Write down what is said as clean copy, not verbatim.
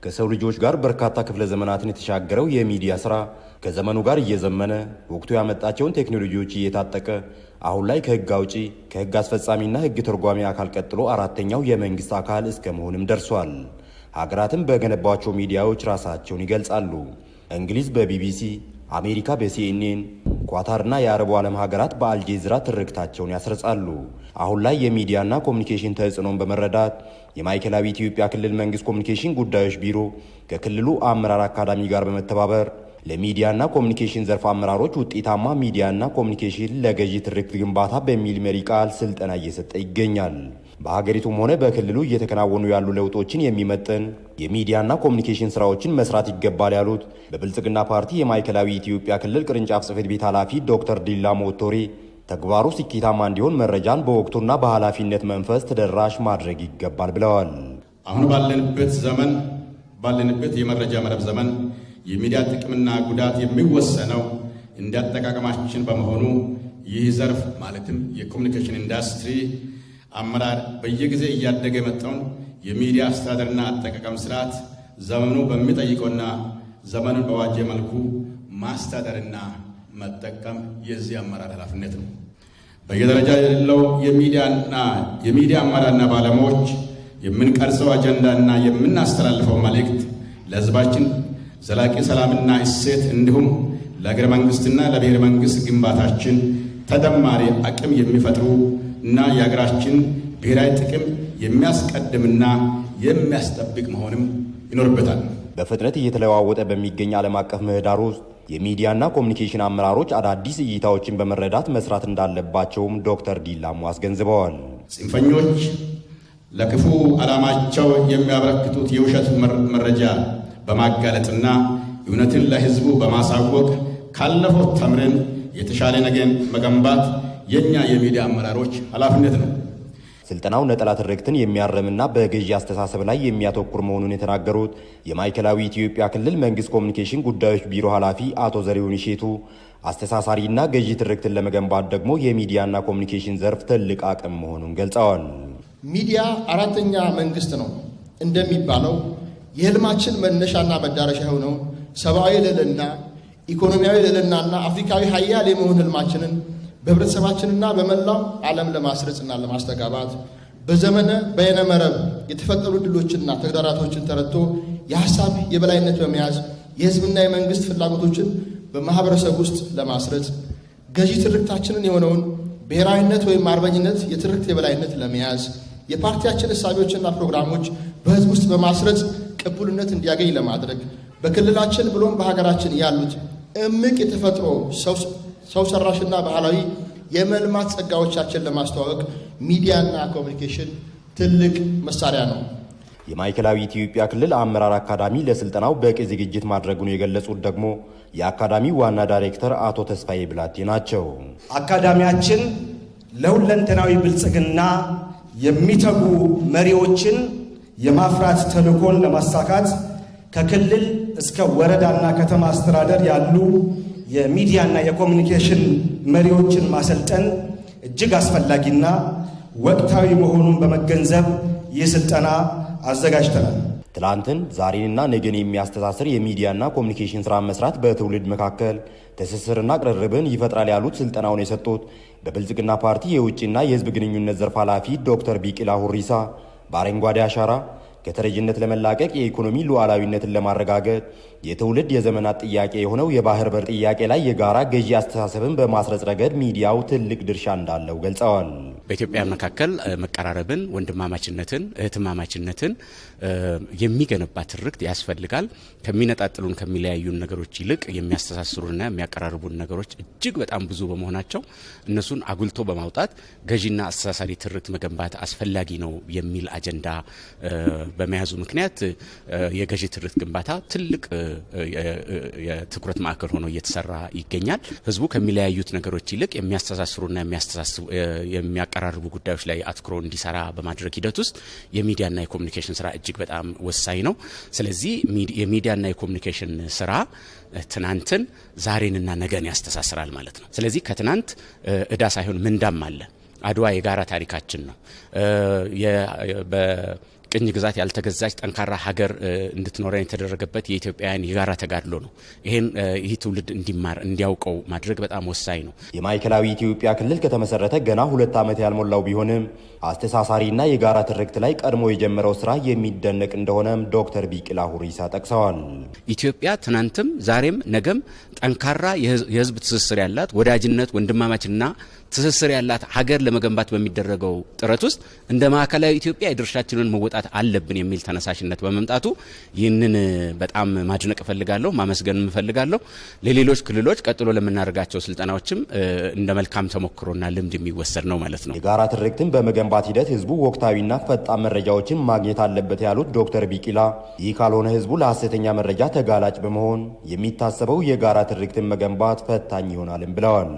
ከሰው ልጆች ጋር በርካታ ክፍለ ዘመናትን የተሻገረው የሚዲያ ስራ ከዘመኑ ጋር እየዘመነ ወቅቱ ያመጣቸውን ቴክኖሎጂዎች እየታጠቀ አሁን ላይ ከህግ አውጪ ከህግ አስፈጻሚና ህግ ተርጓሚ አካል ቀጥሎ አራተኛው የመንግስት አካል እስከ መሆንም ደርሷል። ሀገራትም በገነባቸው ሚዲያዎች ራሳቸውን ይገልጻሉ። እንግሊዝ በቢቢሲ፣ አሜሪካ በሲኤንኤን፣ ኳታርና የአረቡ ዓለም ሀገራት በአልጄዚራ ትርክታቸውን ያስረጻሉ። አሁን ላይ የሚዲያና ኮሚኒኬሽን ተጽዕኖን በመረዳት የማዕከላዊ ኢትዮጵያ ክልል መንግስት ኮሚኒኬሽን ጉዳዮች ቢሮ ከክልሉ አመራር አካዳሚ ጋር በመተባበር ለሚዲያና ኮሚኒኬሽን ዘርፍ አመራሮች ውጤታማ ሚዲያና ኮሚኒኬሽን ለገዢ ትርክት ግንባታ በሚል መሪ ቃል ስልጠና እየሰጠ ይገኛል። በሀገሪቱም ሆነ በክልሉ እየተከናወኑ ያሉ ለውጦችን የሚመጥን የሚዲያና ኮሚኒኬሽን ስራዎችን መስራት ይገባል ያሉት በብልጽግና ፓርቲ የማዕከላዊ ኢትዮጵያ ክልል ቅርንጫፍ ጽሕፈት ቤት ኃላፊ ዶክተር ዲላ ሞቶሬ ተግባሩ ስኬታማ እንዲሆን መረጃን በወቅቱና በኃላፊነት መንፈስ ተደራሽ ማድረግ ይገባል ብለዋል። አሁን ባለንበት የመረጃ መረብ ዘመን የሚዲያ ጥቅምና ጉዳት የሚወሰነው እንዳጠቃቀማችን በመሆኑ ይህ ዘርፍ ማለትም የኮሚኒኬሽን ኢንዱስትሪ አመራር በየጊዜ እያደገ የመጣውን የሚዲያ አስተዳደርና አጠቃቀም ስርዓት ዘመኑ በሚጠይቀውና ዘመኑን በዋጀ መልኩ ማስተዳደርና መጠቀም የዚህ አመራር ኃላፊነት ነው። በየደረጃ ያለው የሚዲያ አመራርና ባለሙያዎች የምንቀርጸው አጀንዳና የምናስተላልፈው መልእክት ለሕዝባችን ዘላቂ ሰላምና እሴት እንዲሁም ለሀገረ መንግስትና ለብሔረ መንግስት ግንባታችን ተደማሪ አቅም የሚፈጥሩ እና የሀገራችን ብሔራዊ ጥቅም የሚያስቀድምና የሚያስጠብቅ መሆንም ይኖርበታል። በፍጥነት እየተለዋወጠ በሚገኝ ዓለም አቀፍ ምህዳር ውስጥ የሚዲያና ኮሚኒኬሽን አመራሮች አዳዲስ እይታዎችን በመረዳት መስራት እንዳለባቸውም ዶክተር ዲላሞ አስገንዝበዋል። ጽንፈኞች ለክፉ ዓላማቸው የሚያበረክቱት የውሸት መረጃ በማጋለጥና እውነትን ለሕዝቡ በማሳወቅ ካለፈው ተምረን የተሻለ ነገን መገንባት የኛ የሚዲያ አመራሮች ኃላፊነት ነው። ስልጠናው ነጠላ ትርክትን የሚያርምና በገዢ አስተሳሰብ ላይ የሚያተኩር መሆኑን የተናገሩት የማዕከላዊ ኢትዮጵያ ክልል መንግስት ኮሚኒኬሽን ጉዳዮች ቢሮ ኃላፊ አቶ ዘሪሁን ይሼቱ አስተሳሳሪና ገዢ ትርክትን ለመገንባት ደግሞ የሚዲያና ኮሚኒኬሽን ዘርፍ ትልቅ አቅም መሆኑን ገልጸዋል። ሚዲያ አራተኛ መንግስት ነው እንደሚባለው የህልማችን መነሻና መዳረሻ የሆነው ሰብአዊ ልዕልና፣ ኢኮኖሚያዊ ልዕልናና አፍሪካዊ ሀያል የመሆን ህልማችንን በህብረተሰባችንና በመላው ዓለም ለማስረጽና ለማስተጋባት በዘመነ በይነመረብ የተፈጠሩ ድሎችና ተግዳራቶችን ተረድቶ የሐሳብ የበላይነት በመያዝ የህዝብና የመንግስት ፍላጎቶችን በማህበረሰብ ውስጥ ለማስረጽ ገዢ ትርክታችንን የሆነውን ብሔራዊነት ወይም አርበኝነት የትርክት የበላይነት ለመያዝ የፓርቲያችን እሳቤዎችና ፕሮግራሞች በህዝብ ውስጥ በማስረጽ ቅቡልነት እንዲያገኝ ለማድረግ በክልላችን ብሎም በሀገራችን ያሉት እምቅ የተፈጥሮ ሰው ሰራሽና ባህላዊ የመልማት ጸጋዎቻችን ለማስተዋወቅ ሚዲያና ኮሚኒኬሽን ትልቅ መሳሪያ ነው። የማዕከላዊ ኢትዮጵያ ክልል አመራር አካዳሚ ለስልጠናው በቂ ዝግጅት ማድረጉን የገለጹት ደግሞ የአካዳሚው ዋና ዳይሬክተር አቶ ተስፋዬ ብላቴ ናቸው። አካዳሚያችን ለሁለንተናዊ ብልጽግና የሚተጉ መሪዎችን የማፍራት ተልዕኮን ለማሳካት ከክልል እስከ ወረዳና ከተማ አስተዳደር ያሉ የሚዲያና የኮሚኒኬሽን መሪዎችን ማሰልጠን እጅግ አስፈላጊና ወቅታዊ መሆኑን በመገንዘብ ይህ ስልጠና አዘጋጅተናል። ትላንትን ዛሬንና ነገን የሚያስተሳስር የሚዲያና ኮሚኒኬሽን ስራ መስራት በትውልድ መካከል ትስስርና ቅርርብን ይፈጥራል ያሉት ስልጠናውን የሰጡት በብልጽግና ፓርቲ የውጭና የህዝብ ግንኙነት ዘርፍ ኃላፊ ዶክተር ቢቂላ ሁሪሳ በአረንጓዴ አሻራ ከተረጅነት ለመላቀቅ የኢኮኖሚ ሉዓላዊነትን ለማረጋገጥ የትውልድ የዘመናት ጥያቄ የሆነው የባህር በር ጥያቄ ላይ የጋራ ገዢ አስተሳሰብን በማስረጽ ረገድ ሚዲያው ትልቅ ድርሻ እንዳለው ገልጸዋል። በኢትዮጵያ መካከል መቀራረብን፣ ወንድማማችነትን፣ እህትማማችነትን የሚገነባ ትርክት ያስፈልጋል። ከሚነጣጥሉን ከሚለያዩን ነገሮች ይልቅ የሚያስተሳስሩና የሚያቀራርቡን ነገሮች እጅግ በጣም ብዙ በመሆናቸው እነሱን አጉልቶ በማውጣት ገዢና አስተሳሳሪ ትርክት መገንባት አስፈላጊ ነው የሚል አጀንዳ በመያዙ ምክንያት የገዢ ትርክት ግንባታ ትልቅ የትኩረት ማዕከል ሆኖ እየተሰራ ይገኛል። ህዝቡ ከሚለያዩት ነገሮች ይልቅ የሚያስተሳስሩና የሚያቀራርቡ ጉዳዮች ላይ አትኩሮ እንዲሰራ በማድረግ ሂደት ውስጥ የሚዲያና የኮሚኒኬሽን ስራ እጅግ በጣም ወሳኝ ነው። ስለዚህ የሚዲያና የኮሚኒኬሽን ስራ ትናንትን ዛሬንና ነገን ያስተሳስራል ማለት ነው። ስለዚህ ከትናንት እዳ ሳይሆን ምንዳም አለ። አድዋ የጋራ ታሪካችን ነው። ቅኝ ግዛት ያልተገዛች ጠንካራ ሀገር እንድትኖረን የተደረገበት የኢትዮጵያውያን የጋራ ተጋድሎ ነው። ይህ ትውልድ እንዲማር እንዲያውቀው ማድረግ በጣም ወሳኝ ነው። የማዕከላዊ ኢትዮጵያ ክልል ከተመሰረተ ገና 2 ዓመት ያልሞላው ቢሆንም አስተሳሳሪና የጋራ ትርክት ላይ ቀድሞ የጀመረው ስራ የሚደነቅ እንደሆነም ዶክተር ቢቂላ ሁሪሳ ጠቅሰዋል። ኢትዮጵያ ትናንትም ዛሬም ነገም ጠንካራ የህዝብ ትስስር ያላት ወዳጅነት፣ ወንድማማችና ትስስር ያላት ሀገር ለመገንባት በሚደረገው ጥረት ውስጥ እንደ ማዕከላዊ ኢትዮጵያ የድርሻችንን መወጣት አለብን የሚል ተነሳሽነት በመምጣቱ ይህንን በጣም ማድነቅ እፈልጋለሁ፣ ማመስገን እፈልጋለሁ። ለሌሎች ክልሎች ቀጥሎ ለምናደርጋቸው ስልጠናዎችም እንደ መልካም ተሞክሮና ልምድ የሚወሰድ ነው ማለት ነው። የጋራ ትርክትን በመገንባት ሂደት ህዝቡ ወቅታዊና ፈጣን መረጃዎችን ማግኘት አለበት ያሉት ዶክተር ቢቂላ ይህ ካልሆነ ህዝቡ ለሐሰተኛ መረጃ ተጋላጭ በመሆን የሚታሰበው የጋራ ትርክትን መገንባት ፈታኝ ይሆናልም ብለዋል።